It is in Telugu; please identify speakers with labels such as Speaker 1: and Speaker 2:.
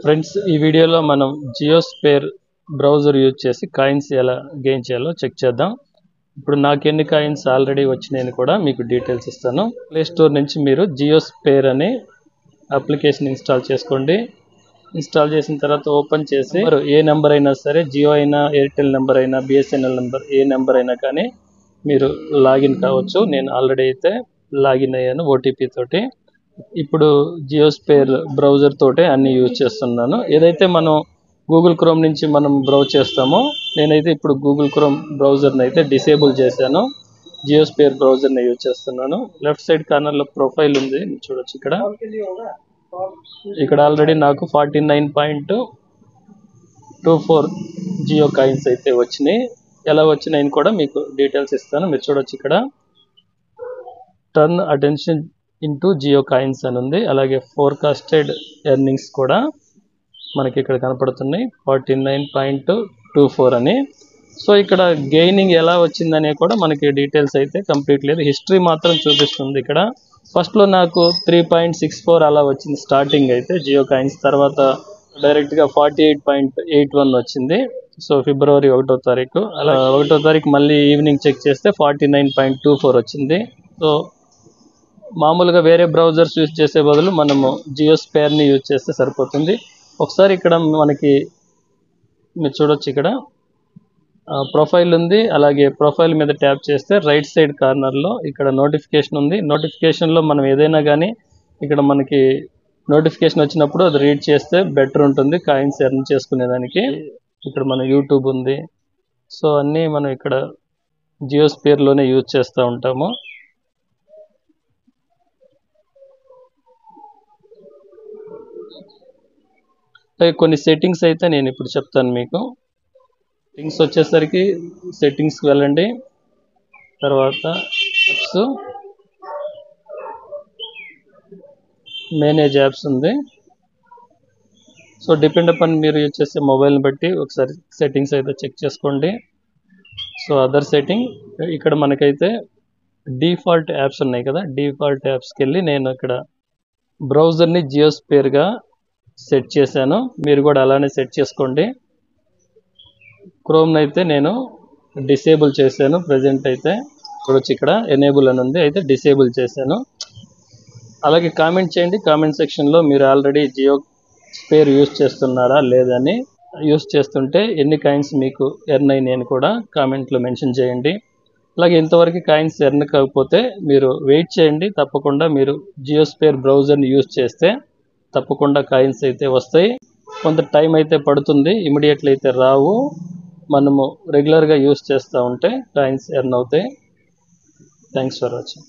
Speaker 1: ఫ్రెండ్స్, ఈ వీడియోలో మనం జియోస్పేర్ బ్రౌజర్ యూజ్ చేసి కాయిన్స్ ఎలా గెయిన్ చేయాలో చెక్ చేద్దాం. ఇప్పుడు నాకు ఎన్ని కాయిన్స్ ఆల్రెడీ వచ్చినాయని కూడా మీకు డీటెయిల్స్ ఇస్తాను. ప్లే స్టోర్ నుంచి మీరు జియోస్పేర్ అనే అప్లికేషన్ ఇన్స్టాల్ చేసుకోండి. ఇన్స్టాల్ చేసిన తర్వాత ఓపెన్ చేసి ఏ నెంబర్ అయినా సరే, జియో అయినా, ఎయిర్టెల్ నెంబర్ అయినా, బిఎస్ఎన్ఎల్ నెంబర్, ఏ నెంబర్ అయినా కానీ మీరు లాగిన్ కావచ్చు. నేను ఆల్రెడీ అయితే లాగిన్ అయ్యాను ఓటీపీ తోటి. ఇప్పుడు జియోస్పేర్ బ్రౌజర్ తోటే అన్ని యూజ్ చేస్తున్నాను. ఏదైతే మనం గూగుల్ క్రోమ్ నుంచి మనం బ్రౌజ్ చేస్తామో, నేనైతే ఇప్పుడు గూగుల్ క్రోమ్ బ్రౌజర్ని అయితే డిసేబుల్ చేశాను. జియోస్పేర్ బ్రౌజర్ని యూజ్ చేస్తున్నాను. లెఫ్ట్ సైడ్ కార్నర్లో ప్రొఫైల్ ఉంది, చూడొచ్చు. ఇక్కడ ఆల్రెడీ నాకు 49.24 జియో కాయిన్స్ అయితే వచ్చినాయి. ఎలా వచ్చినాయని కూడా మీకు డీటెయిల్స్ ఇస్తాను. మీరు చూడొచ్చు, ఇక్కడ turn attention into Jio coins అని ఉంది. అలాగే ఫోర్కాస్టెడ్ ఎర్నింగ్స్ కూడా మనకి ఇక్కడ కనపడుతున్నాయి, 49.24 అని. సో ఇక్కడ గెయినింగ్ ఎలా వచ్చిందనే కూడా మనకి డీటెయిల్స్ అయితే కంప్లీట్ లేదు. హిస్టరీ మాత్రం చూపిస్తుంది. ఇక్కడ ఫస్ట్లో నాకు 3.64 అలా వచ్చింది స్టార్టింగ్ అయితే జియో కాయిన్స్. తర్వాత డైరెక్ట్గా 48.81 వచ్చింది. సో ఫిబ్రవరి 1వ తారీఖు. అలా 1వ తారీఖు మళ్ళీ ఈవినింగ్ చెక్ చేస్తే 49.24 వచ్చింది. సో మామూలుగా వేరే బ్రౌజర్స్ యూజ్ చేసే బదులు మనము జియోస్పేర్ని యూజ్ చేస్తే సరిపోతుంది. ఒకసారి ఇక్కడ మనకి మీరు చూడొచ్చు, ఇక్కడ ప్రొఫైల్ ఉంది. అలాగే ప్రొఫైల్ మీద ట్యాప్ చేస్తే రైట్ సైడ్ కార్నర్లో ఇక్కడ నోటిఫికేషన్ ఉంది. నోటిఫికేషన్లో మనం ఏదైనా కానీ ఇక్కడ మనకి నోటిఫికేషన్ వచ్చినప్పుడు అది రీడ్ చేస్తే బెటర్ ఉంటుంది కాయిన్స్ ఎర్న్ చేసుకునేదానికి. ఇక్కడ మన యూట్యూబ్ ఉంది. సో అన్నీ మనం ఇక్కడ జియోస్పేర్లోనే యూజ్ చేస్తూ ఉంటాము. కొన్ని సెట్టింగ్స్ అయితే నేను ఇప్పుడు చెప్తాను మీకు. సెట్టింగ్స్ వచ్చేసరికి సెట్టింగ్స్కి వెళ్ళండి. తర్వాత యాప్స్, మేనేజ్ యాప్స్ ఉంది. సో డిపెండ్ అపాన్ మీరు యూజ్ చేసే మొబైల్ని బట్టి ఒకసారి సెట్టింగ్స్ అయితే చెక్ చేసుకోండి. సో అదర్ సెట్టింగ్, ఇక్కడ మనకైతే డిఫాల్ట్ యాప్స్ ఉన్నాయి కదా, డిఫాల్ట్ యాప్స్కి వెళ్ళి నేను ఇక్కడ బ్రౌజర్ని జియోస్పేర్గా సెట్ చేశాను. మీరు కూడా అలానే సెట్ చేసుకోండి. క్రోమ్ని అయితే నేను డిసేబుల్ చేశాను. ప్రజెంట్ అయితే చూడొచ్చు, ఇక్కడ ఎనేబుల్ అని ఉంది, అయితే డిసేబుల్ చేశాను. అలాగే కామెంట్ చేయండి కామెంట్ సెక్షన్లో, మీరు ఆల్రెడీ జియోస్పేర్ యూజ్ చేస్తున్నారా లేదని. యూజ్ చేస్తుంటే ఎన్ని కాయిన్స్ మీకు ఎర్న్ అయినాయి అని కూడా కామెంట్లో మెన్షన్ చేయండి. అలాగే ఇంతవరకు కాయిన్స్ ఎర్న్ కాకపోతే మీరు వెయిట్ చేయండి. తప్పకుండా మీరు జియోస్పేర్ బ్రౌజర్ని యూజ్ చేస్తే తప్పకుండా కాయిన్స్ అయితే వస్తాయి. కొంత టైం అయితే పడుతుంది, ఇమీడియట్లీ అయితే రావు. మనము రెగ్యులర్గా యూజ్ చేస్తూ ఉంటే కాయిన్స్ ఎర్న్ అవుతాయి. Thanks for watching.